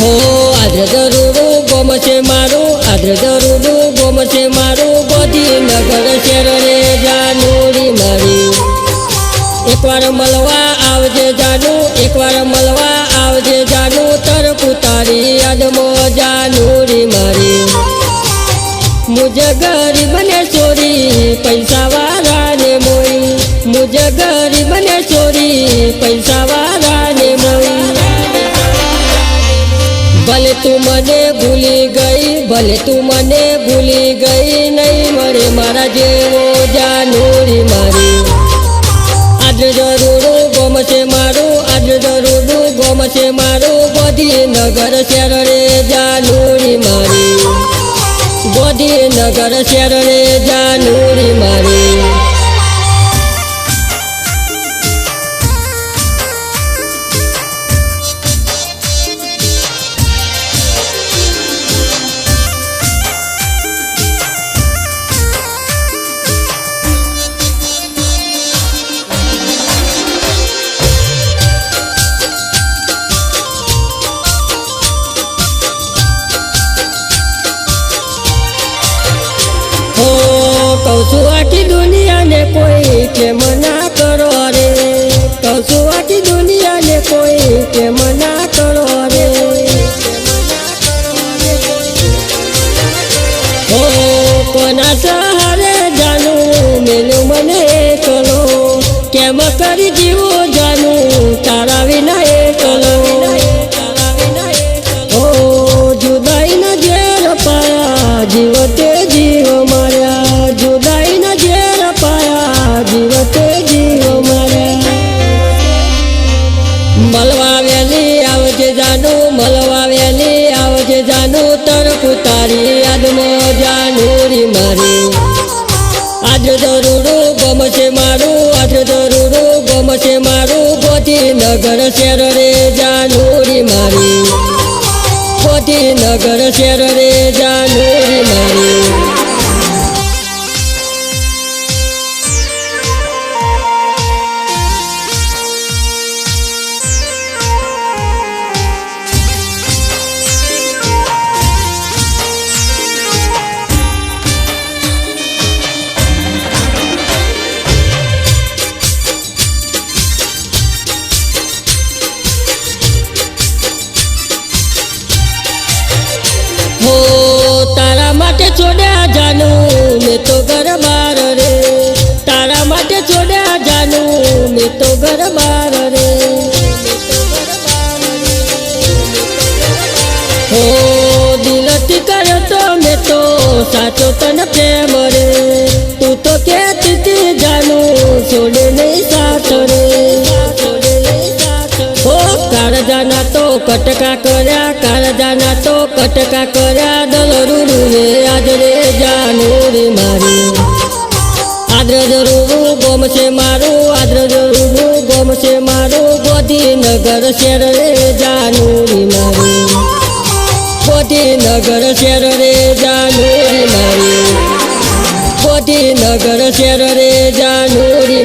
हो आद्र दरुडू गोम छे मारू आद्र दरुडू गोम छे मारू गांधीनगर शहर रे जानूरी मारी एक बार मलवा आवजे जानू एक बार मलवा आवजे जानू तरफू तारी यादमो जानूरी मारी मुझे गरीब ने चोरी पैसा वाला ने मोई मुझे गरीब ने चोरी पैसा वाला ने मोई भले तू मने भूली गई भले तू मने भूली गई नहीं मरे मारा जेवो जानूरी मारी आद्र दरुडू गोम छे मारू आद्र दरुडू गोम छे मारू गांधीनगर शहर रे जानूरी मारी गांधीनगर शहर रे जानूरी मारी कहूँ आखी दुनिया ने कोई के मना करो रे कहूँ आखी दुनिया ने कोई के मना करो रे हो कोना सहारे जानू मेनू मने कलो केम करी जीवो जानू तारा विना कलो हो जुदाई न जेर पाया जीवते जीव मार्या जुदाई न जेर पाया जीवते जीव मारे मलवा वेली आवजे जानू मलवा वेली आवजे जानू तरफू तारी यादमो जानूरी मारी आद्र दरुडू गोम छे मारू आद्र दरुडू गोम छे मारू गांधीनगर शहर रे जानूरी मारी गांधीनगर शहर रे जानूरी मारी हो तारा माटे छोड्या जानू मैं तो घर बार रे तारा माटे छोड्या जानू मैं तो घर बार रे हो दिल थी कर तो मैं तो साचो तन प्रेम रे तू तो कहती थी जानू छोड़े नहीं साथ रे हो कार जाना तो कटका कर्या कार जाना तो कटका कर्या दरुडू रे आद्रे जानूरी मारी आद्र दरुडू गोम छे मारू आद्र दरुडू गोम छे मारू गांधीनगर शहर रे जानूरी मारी गांधीनगर शहर रे जानूरी मारी गांधीनगर शहर रे जानूरी